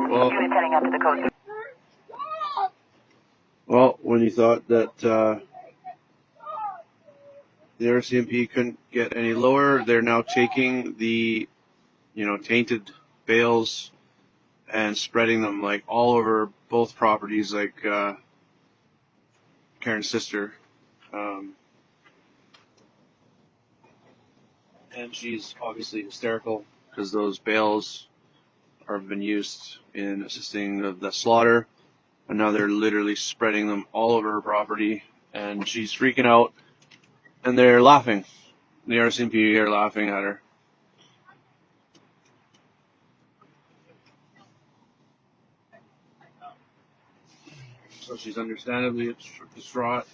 Well, Units heading up to the coast. well, when you thought that the RCMP couldn't get any lower, they're now taking the, tainted bales and spreading them like all over both properties, like Karen's sister. And she's obviously hysterical because those bales have been used in assisting of the slaughter, and now they're literally spreading them all over her property, and she's freaking out, and they're laughing. The RCMP are laughing at her. So she's understandably distraught.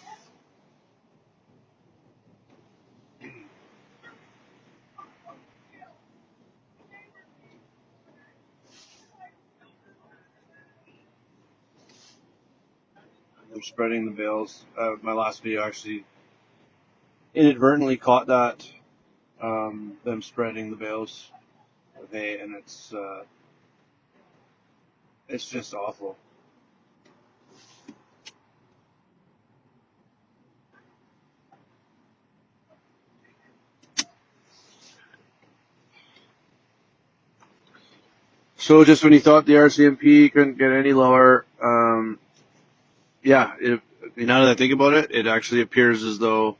I'm spreading the bales. My last video actually inadvertently caught that, them spreading the bales of hay, and it's just awful. So just when you thought the RCMP couldn't get any lower, now that I think about it, it actually appears as though,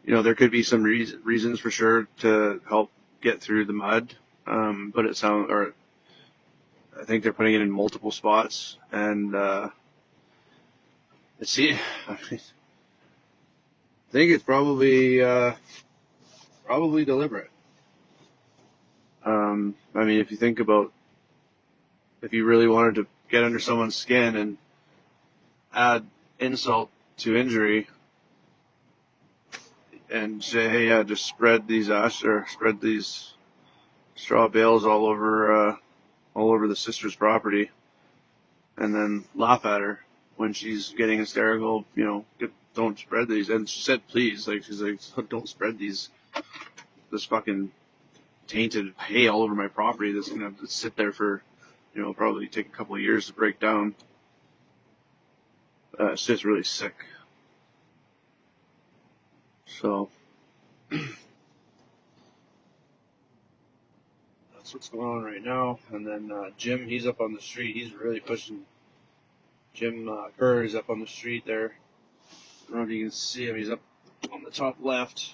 there could be some reasons for sure to help get through the mud, but I think they're putting it in multiple spots, and I think it's probably deliberate. If you think about, if you really wanted to get under someone's skin and add insult to injury and say, hey, yeah, just spread these straw bales all over the sister's property, and then laugh at her when she's getting hysterical, don't spread these. And she said, please, she's like, don't spread this fucking tainted hay all over my property that's gonna have to sit there for, probably take a couple of years to break down. It's just really sick. So that's what's going on right now. And then Jim, he's up on the street. He's really pushing. Jim Kerr is up on the street there. I don't know if you can see him. He's up on the top left.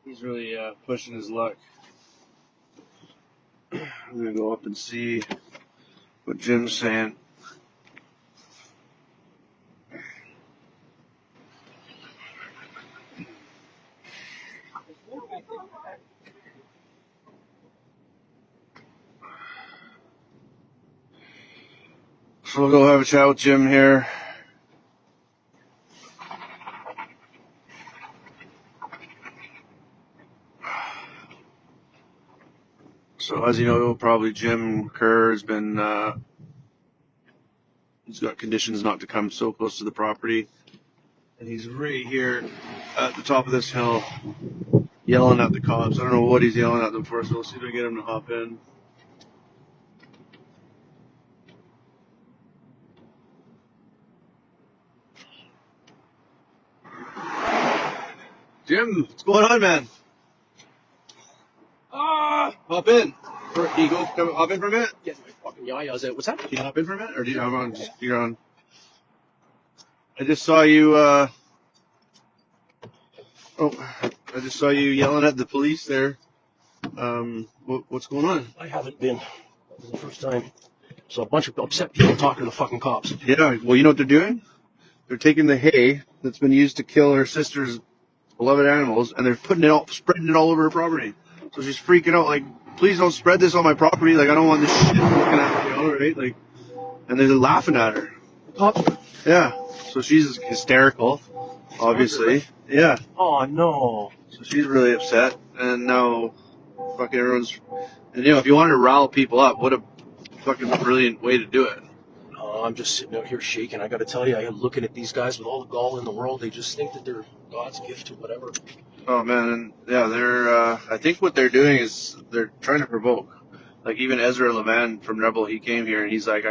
He's really pushing his luck. I'm gonna go up and see what Jim's saying. So we'll go have a chat with Jim here. So as you know, probably Jim Kerr has been, he's got conditions not to come so close to the property. And he's right here at the top of this hill yelling at the cops. I don't know what he's yelling at them for, so we'll see if we can get him to hop in. Jim, what's going on, man? Hop in. Can you go hop in for a minute? Get my fucking yayas out. What's that? Can you hop in for a minute? Or do you have on? You're on. I just saw you, yelling at the police there. What's going on? I haven't been. This is the first time. So a bunch of upset people talking to the fucking cops. Yeah, well, you know what they're doing? They're taking the hay that's been used to kill her sister's beloved animals, and they're spreading it all over her property. So she's freaking out, like, please don't spread this on my property. Like, I don't want this shit looking at me, all right? Like, and they're laughing at her. Cops? Yeah. So she's hysterical, obviously. Yeah. Oh, no. So she's really upset, and now fucking everyone's... And, if you wanted to rile people up, what a fucking brilliant way to do it. I'm just sitting out here shaking. I got to tell you, I am looking at these guys with all the gall in the world. They just think that they're God's gift to whatever. Oh man, and yeah, they're. I think what they're doing is they're trying to provoke. Like even Ezra Levant from Rebel, he came here and he's like,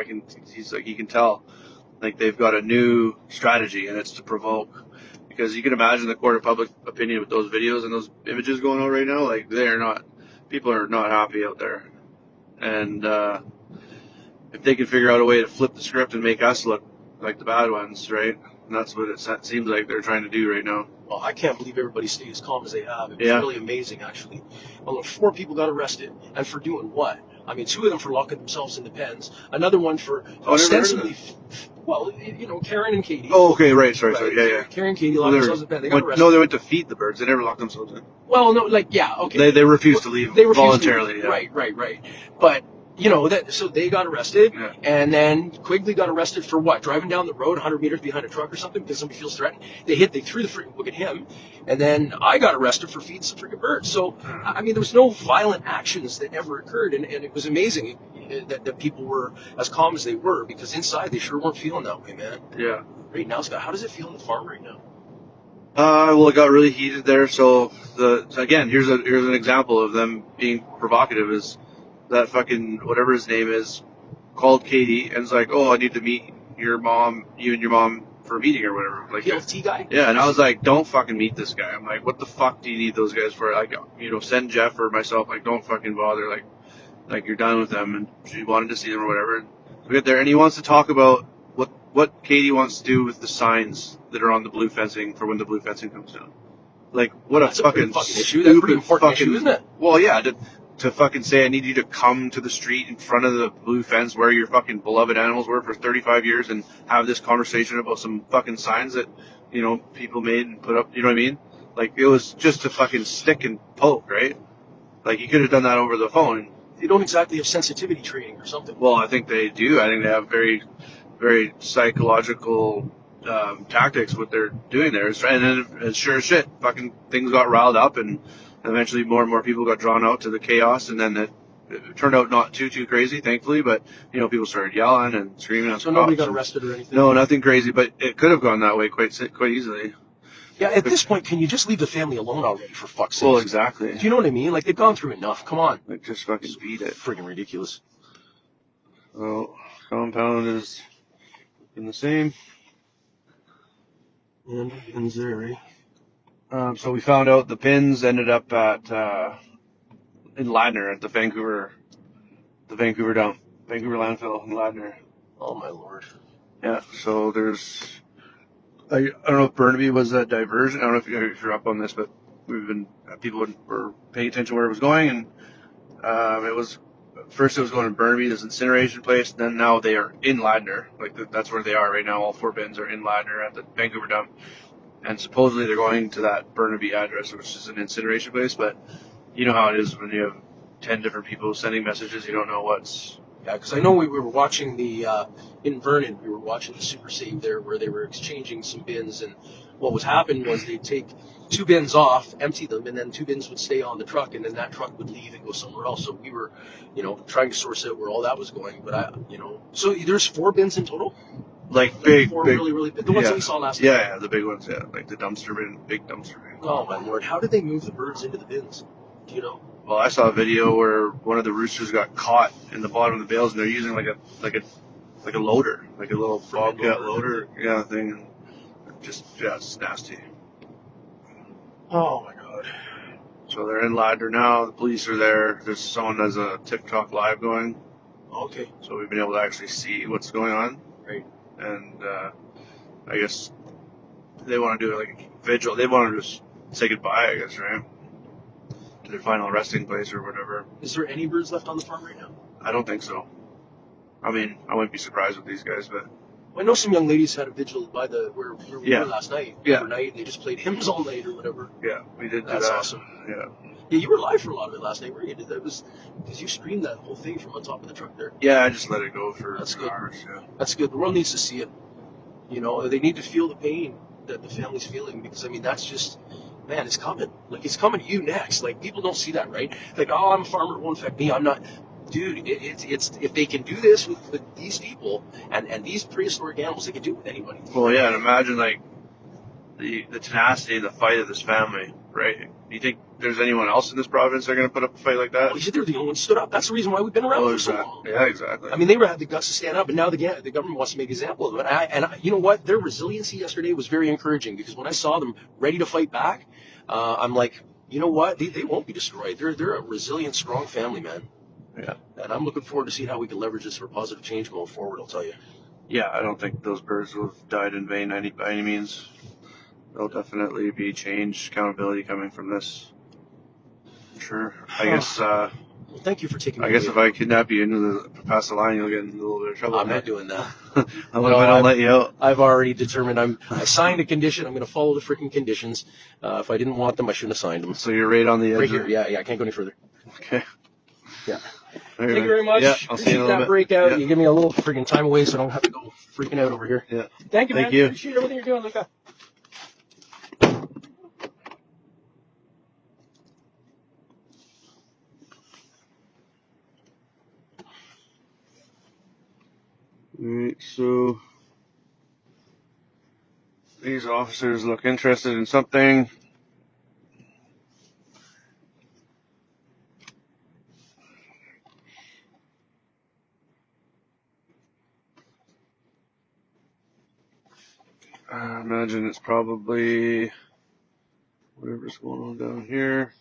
He's like, he can tell, like they've got a new strategy, and it's to provoke. Because you can imagine the court of public opinion with those videos and those images going on right now. Like people are not happy out there, and if they can figure out a way to flip the script and make us look like the bad ones, right? And that's what it seems like they're trying to do right now. Well, I can't believe everybody stayed as calm as they have. It was Yeah. really amazing, actually. Well, 4 people got arrested, and for doing what? I mean, 2 of them for locking themselves in the pens. Another one for ostensibly, well, Karen and Katie. Oh, okay, right, sorry, yeah. Karen and Katie locked themselves in the pen. They got arrested. No, they went to feed the birds. They never locked themselves in. Well, no, okay. They refused to leave voluntarily. Yeah. Right. But so they got arrested, Yeah. and then Quigley got arrested for what? Driving down the road 100 meters behind a truck or something because somebody feels threatened. They threw the freaking book at him, and then I got arrested for feeding some freaking birds. So I mean, there was no violent actions that ever occurred, and it was amazing that people were as calm as they were, because inside they sure weren't feeling that way, man. Yeah. Right now, Scott, how does it feel on the farm right now? Well, it got really heated there. So again, here's an example of them being provocative. Is that fucking whatever his name is called Katie and is like, oh, I need to meet you and your mom for a meeting or whatever. Like PLT guy? Yeah, and I was like, don't fucking meet this guy. I'm like, what the fuck do you need those guys for? Like, send Jeff or myself. Like, don't fucking bother. Like you're done with them. And she wanted to see them or whatever. And we get there, and he wants to talk about what Katie wants to do with the signs that are on the blue fencing for when the blue fencing comes down. Like, what That's a fucking issue. That's a pretty important issue, isn't it? Well, yeah, to fucking say I need you to come to the street in front of the blue fence where your fucking beloved animals were for 35 years and have this conversation about some fucking signs that, people made and put up, you know what I mean? Like, it was just to fucking stick and poke, right? Like, you could have done that over the phone. They don't exactly have sensitivity training or something. Well, I think they do. I think they have very, very psychological tactics, what they're doing there. And then, sure as shit, fucking things got riled up, and eventually more and more people got drawn out to the chaos, and then it turned out not too crazy, thankfully, but, people started yelling and screaming. So nobody got arrested or anything? No, nothing crazy, but it could have gone that way quite easily. Yeah, at this point, can you just leave the family alone already, for fuck's sake? Well, exactly. Do you know what I mean? Like, they've gone through enough. Come on. Like, just fucking beat it. Friggin' ridiculous. Well, compound is in the same. And ends there, eh? So we found out the pins ended up in Ladner at the Vancouver dump, Vancouver landfill in Ladner. Oh my lord. Yeah. So there's, I don't know if Burnaby was a diversion. I don't know if you're up on this, but people were paying attention where it was going, and it was going to Burnaby, this incineration place. Then now they are in Ladner. Like that's where they are right now. All 4 bins are in Ladner at the Vancouver dump. And supposedly they're going to that Burnaby address, which is an incineration place. But you know how it is when you have 10 different people sending messages. You don't know what's... Yeah, because I know we were watching in Vernon, we were watching the Super Save there where they were exchanging some bins. And what was happening was they'd take 2 bins off, empty them, and then 2 bins would stay on the truck, and then that truck would leave and go somewhere else. So we were, trying to source out where all that was going. But so there's 4 bins in total? Like big, really, really big. The ones that we saw last night. Yeah, the big ones, yeah. Like the dumpster bin, big dumpster bin. Oh my lord, how did they move the birds into the bins? Do you know? Well, I saw a video where one of the roosters got caught in the bottom of the bales, and they're using like a loader, like a little bobcat loader, thing. And it's nasty. Oh my god. So they're in Ladner now. The police are there. There's someone has a TikTok live going. Okay. So we've been able to actually see what's going on. Right. And I guess they want to do like a vigil. They want to just say goodbye, I guess, right? To their final resting place or whatever. Is there any birds left on the farm right now? I don't think so. I mean, I wouldn't be surprised with these guys, but... I know some young ladies had a vigil by where we were last night. Overnight, and they just played hymns all night or whatever. Yeah, we did. That's awesome. Yeah. Yeah, you were live for a lot of it last night, weren't you? That was because you streamed that whole thing from on top of the truck there. Yeah, I just let it go for That's good. hours. Yeah. That's good. The world needs to see it. They need to feel the pain that the family's feeling, because I mean that's just, man, it's coming. Like, it's coming to you next. Like, people don't see that, right? Like, oh, I'm a farmer, it won't affect me. I'm not. dude, it's if they can do this with these people and these prehistoric animals, they can do it with anybody. Well, yeah, and imagine like the tenacity and the fight of this family, right? Do you think there's anyone else in this province that are going to put up a fight like that? Well, you said they're the only ones stood up. That's the reason why we've been around for so long. Yeah, exactly. I mean, they had the guts to stand up, and now the government wants to make an example of them. And you know what? Their resiliency yesterday was very encouraging because when I saw them ready to fight back, I'm like, you know what? They won't be destroyed. They're a resilient, strong family, man. Yeah. And I'm looking forward to seeing how we can leverage this for positive change going forward, I'll tell you. Yeah, I don't think those birds will have died in vain by any means. There'll definitely be change, accountability coming from this. Sure. I guess. Well, thank you for taking me. I guess if I kidnap you into past the line, you'll get in a little bit of trouble. I'm not doing that. What if I don't let you out? I've already determined I signed a condition. I'm going to follow the freaking conditions. If I didn't want them, I shouldn't have signed them. So you're right on the edge. Right here. Yeah, I can't go any further. Okay. Yeah. Right, Thank you very much. Yeah, I'll see you in a little that bit. breakout. Yeah. You give me a little freaking time away so I don't have to go freaking out over here. Yeah. Thank you, man. Thank you. Appreciate everything you're doing, Luca. Alright, so these officers look interested in something. I imagine it's probably whatever's going on down here.